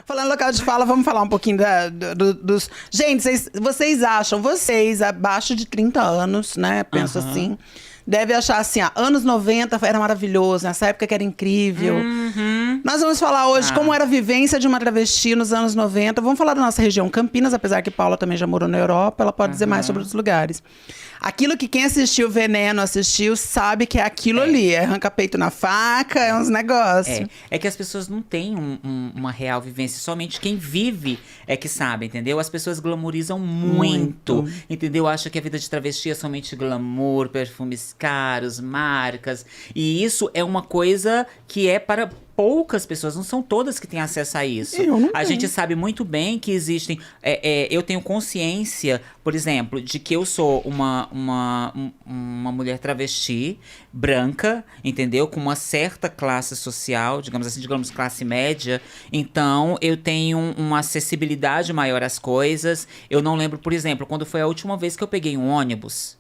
Falando em local de fala, vamos falar um pouquinho dos... Gente, vocês acham, vocês abaixo de 30 anos, né? Penso assim. Deve achar assim, anos 90 era maravilhoso, nessa época que era incrível. Nós vamos falar hoje como era a vivência de uma travesti nos anos 90. Vamos falar da nossa região Campinas, apesar que Paula também já morou na Europa, ela pode dizer mais sobre os lugares. Aquilo que quem assistiu Veneno assistiu sabe que é aquilo ali, é arranca-peito na faca, é uns negócios. É que as pessoas não têm uma real vivência, somente quem vive é que sabe, entendeu? As pessoas glamorizam muito. Entendeu? Acham que a vida de travesti é somente glamour, perfumes caros, marcas. E isso é uma coisa que é para poucas pessoas, não são todas que têm acesso a isso. A gente sabe muito bem que existem... eu tenho consciência, por exemplo, de que eu sou uma mulher travesti, branca, entendeu? Com uma certa classe social, digamos assim, classe média. Então, eu tenho uma acessibilidade maior às coisas. Eu não lembro, por exemplo, quando foi a última vez que eu peguei um ônibus,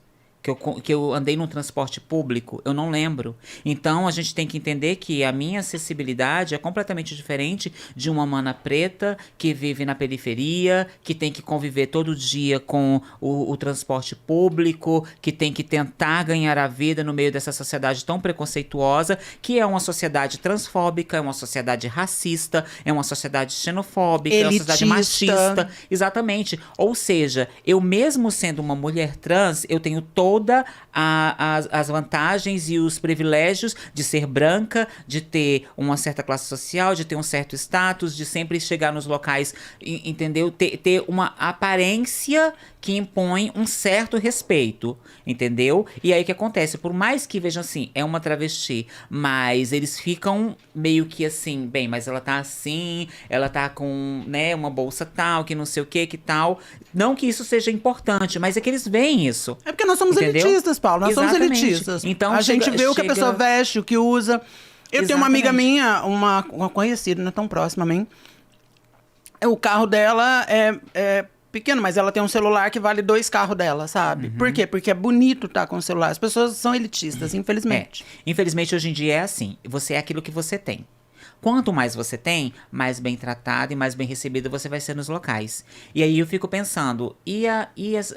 que eu andei num transporte público, eu não lembro. Então, a gente tem que entender que a minha acessibilidade é completamente diferente de uma mana preta que vive na periferia, que tem que conviver todo dia com o transporte público, que tem que tentar ganhar a vida no meio dessa sociedade tão preconceituosa, que é uma sociedade transfóbica, é uma sociedade racista, é uma sociedade xenofóbica, é uma sociedade machista. Exatamente. Ou seja, eu mesmo sendo uma mulher trans, eu tenho todas as vantagens e os privilégios de ser branca, de ter uma certa classe social, de ter um certo status, de sempre chegar nos locais, entendeu? Ter uma aparência que impõe um certo respeito, entendeu? E aí o que acontece? Por mais que vejam assim, é uma travesti, mas eles ficam meio que assim, bem, mas ela tá assim, ela tá com, né, uma bolsa tal, que não sei o que tal. Não que isso seja importante, mas é que eles veem isso. É porque nós somos elitistas, Paulo. Nós somos elitistas. Então, a gente vê o que a pessoa veste, o que usa. Eu tenho uma amiga minha, uma conhecida, não é tão próxima a mim. O carro dela é pequeno, mas ela tem um celular que vale 2 carros dela, sabe? Por quê? Porque é bonito estar com o celular. As pessoas são elitistas, infelizmente. Infelizmente, hoje em dia é assim. Você é aquilo que você tem. Quanto mais você tem, mais bem tratado e mais bem recebido você vai ser nos locais. E aí eu fico pensando,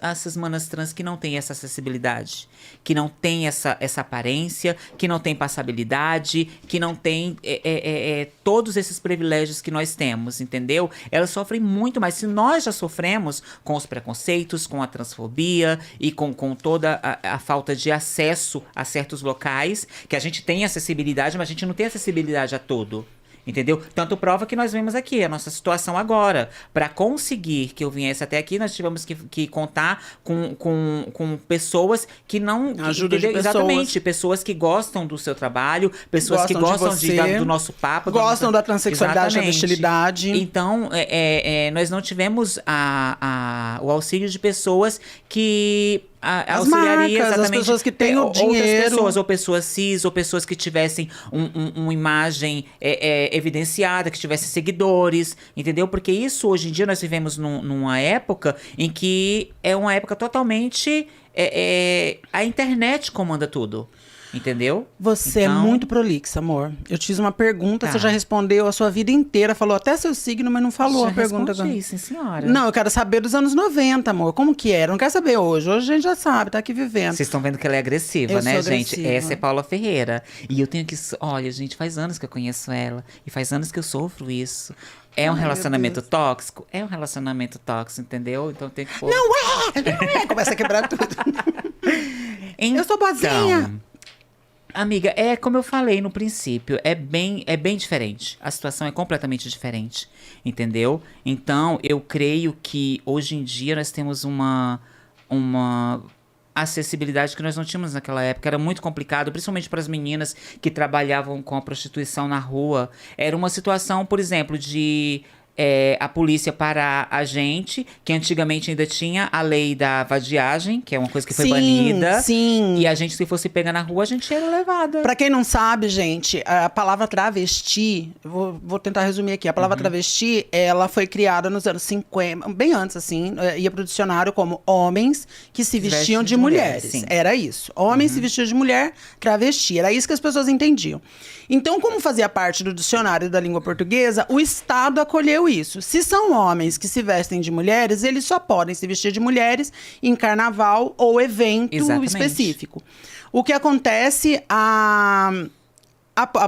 essas manas trans que não têm essa acessibilidade? Que não tem essa aparência, que não tem passabilidade, que não tem todos esses privilégios que nós temos, entendeu? Elas sofrem muito mais. Se nós já sofremos com os preconceitos, com a transfobia e com toda a falta de acesso a certos locais, que a gente tem acessibilidade, mas a gente não tem acessibilidade a tudo. Entendeu? Tanto prova que nós vemos aqui a nossa situação agora. Para conseguir que eu viesse até aqui, nós tivemos que contar com pessoas que não... Ajuda de pessoas. Exatamente. Pessoas que gostam do seu trabalho, pessoas que gostam do nosso papo. Gostam da transexualidade, da vestilidade. Então, nós não tivemos o auxílio de pessoas que... As marcas, as pessoas que têm o dinheiro. Pessoas, ou pessoas cis, ou pessoas que tivessem uma imagem evidenciada, que tivessem seguidores, entendeu? Porque isso, hoje em dia, nós vivemos numa época em que é uma época totalmente... a internet comanda tudo. Entendeu? Você é muito prolixa, amor. Eu te fiz uma pergunta, você já respondeu a sua vida inteira, falou até seu signo, mas não falou a pergunta. Respondi, sim, senhora. Não, eu quero saber dos anos 90, amor. Como que era? Não quero saber hoje. Hoje a gente já sabe, tá aqui vivendo. Vocês estão vendo que ela é agressiva, né, gente? Essa é Paula Ferreira. E eu tenho que... Olha, gente, faz anos que eu conheço ela. E faz anos que eu sofro isso. É um relacionamento tóxico? É um relacionamento tóxico, entendeu? Então tem que... Não é! Começa a quebrar tudo. Então, eu sou boazinha. Amiga, é como eu falei no princípio, é bem diferente. A situação é completamente diferente, entendeu? Então, eu creio que hoje em dia nós temos uma acessibilidade que nós não tínhamos naquela época. Era muito complicado, principalmente para as meninas que trabalhavam com a prostituição na rua. Era uma situação, por exemplo, de... a polícia parar a gente, que antigamente ainda tinha a lei da vadiagem, que é uma coisa que foi banida. Sim. E a gente, se fosse pegar na rua, a gente era levada. Pra quem não sabe, gente, a palavra travesti, vou tentar resumir aqui. A palavra travesti, ela foi criada nos anos 50, bem antes, assim, ia pro dicionário como homens que se vestiam de mulheres. sim. Era isso. Homens se vestiam de mulher, travesti. Era isso que as pessoas entendiam. Então, como fazia parte do dicionário da língua portuguesa, o Estado acolheu isso. Se são homens que se vestem de mulheres, eles só podem se vestir de mulheres em carnaval ou evento específico. O que acontece, a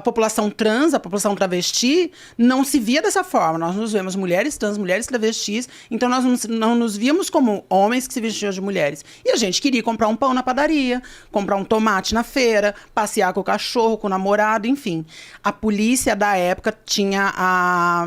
população trans, a população travesti, não se via dessa forma. Nós nos vemos mulheres trans, mulheres travestis, então nós não nos víamos como homens que se vestiam de mulheres. E a gente queria comprar um pão na padaria, comprar um tomate na feira, passear com o cachorro, com o namorado, enfim. A polícia da época tinha a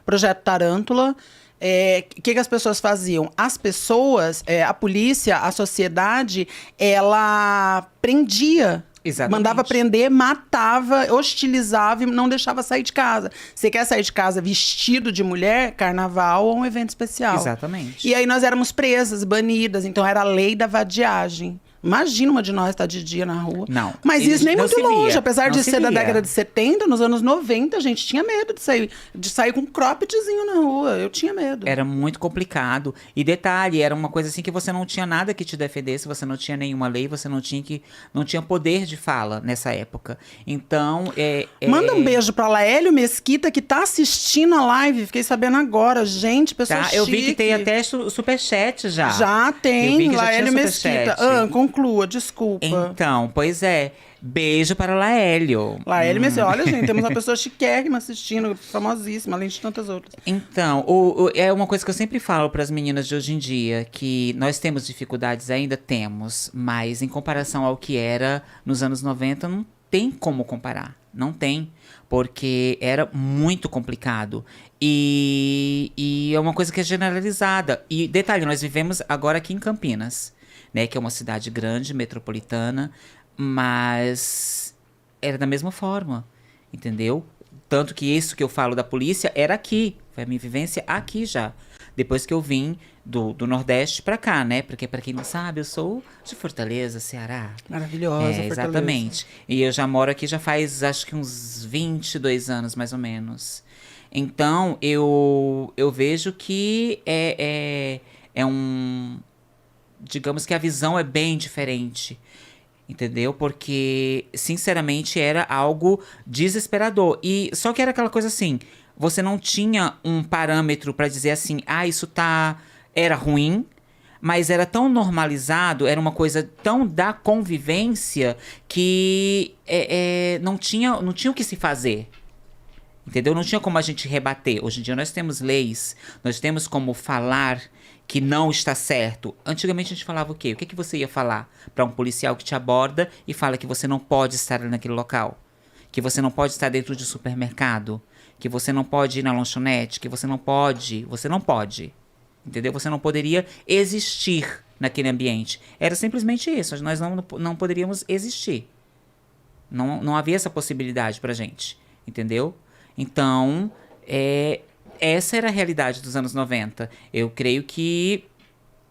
Projeto Tarântula. O que as pessoas faziam? As pessoas, a polícia, a sociedade, ela prendia. Exatamente. Mandava prender, matava, hostilizava e não deixava sair de casa. Você quer sair de casa vestido de mulher, carnaval ou um evento especial. Exatamente. E aí nós éramos presas, banidas. Então era a lei da vadiagem. Imagina uma de nós estar de dia na rua. Não. Mas isso nem muito longe. Apesar Não de se ser da via. década de 70, nos anos 90, a gente tinha medo de sair com um croppedzinho na rua. Eu tinha medo. Era muito complicado. E detalhe, era uma coisa assim que você não tinha nada que te defendesse, você não tinha nenhuma lei, você não tinha poder de fala nessa época. Então, Manda um beijo pra Laélio Mesquita, que tá assistindo a live. Fiquei sabendo agora. Gente, pessoa chique. Eu vi que tem até superchat já. Já Eu vi tem, que já Laélio tinha Mesquita. superchat. Conclua, desculpa. Então, pois é. Beijo para Laélio. Laélio Mesquita. Olha, gente, temos uma pessoa chiquérrima assistindo, famosíssima, além de tantas outras. Então, é uma coisa que eu sempre falo para as meninas de hoje em dia, que nós temos dificuldades, ainda temos, mas em comparação ao que era nos anos 90, não tem como comparar. Não tem, porque era muito complicado. E é uma coisa que é generalizada. E detalhe, nós vivemos agora aqui em Campinas, né, que é uma cidade grande, metropolitana, mas era da mesma forma, entendeu? Tanto que isso que eu falo da polícia era aqui, foi a minha vivência aqui já. Depois que eu vim do Nordeste pra cá, né? Porque pra quem não sabe, eu sou de Fortaleza, Ceará. Maravilhosa, Fortaleza. Exatamente. E eu já moro aqui já faz, acho que uns 22 anos, mais ou menos. Então, eu vejo que digamos que a visão é bem diferente, entendeu? Porque, sinceramente, era algo desesperador. E só que era aquela coisa assim, você não tinha um parâmetro pra dizer assim, isso era ruim, mas era tão normalizado, era uma coisa tão da convivência que não tinha o que se fazer. Entendeu? Não tinha como a gente rebater. Hoje em dia nós temos leis, nós temos como falar que não está certo. Antigamente a gente falava o quê? O que você ia falar para um policial que te aborda e fala que você não pode estar ali naquele local? Que você não pode estar dentro de um supermercado? Que você não pode ir na lanchonete? Que você não pode. Entendeu? Você não poderia existir naquele ambiente. Era simplesmente isso. Nós não poderíamos existir. Não havia essa possibilidade pra gente. Entendeu? Então, essa era a realidade dos anos 90. Eu creio que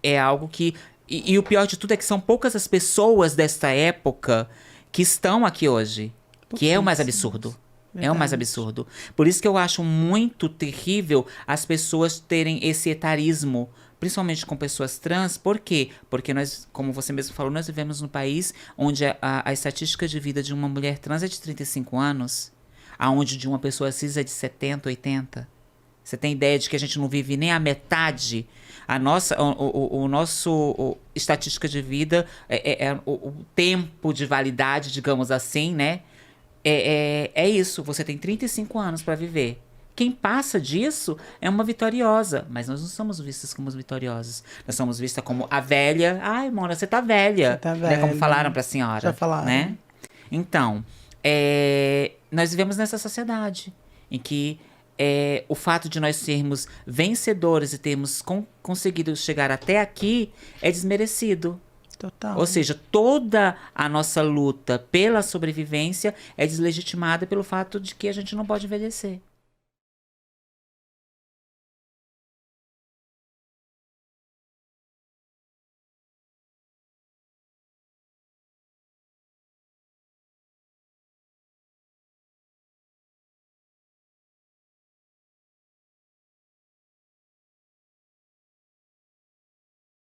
é algo que... E o pior de tudo é que são poucas as pessoas desta época que estão aqui hoje. Que é o mais absurdo. Verdade. É o mais absurdo. Por isso que eu acho muito terrível as pessoas terem esse etarismo, principalmente com pessoas trans. Por quê? Porque nós, como você mesmo falou, nós vivemos num país onde a estatística de vida de uma mulher trans é de 35 anos. Aonde de uma pessoa cis é de 70, 80. Você tem ideia de que a gente não vive nem a metade? A nossa estatística de vida, o tempo de validade, digamos assim, né? É isso, você tem 35 anos para viver. Quem passa disso é uma vitoriosa. Mas nós não somos vistas como vitoriosas. Nós somos vistas como a velha. Ai, Mona, você tá velha. Você tá velha. Né? Como falaram pra senhora. Já falaram. Né? Então... nós vivemos nessa sociedade em que o fato de nós sermos vencedores e termos conseguido chegar até aqui é desmerecido. Total. Ou seja, toda a nossa luta pela sobrevivência é deslegitimada pelo fato de que a gente não pode envelhecer.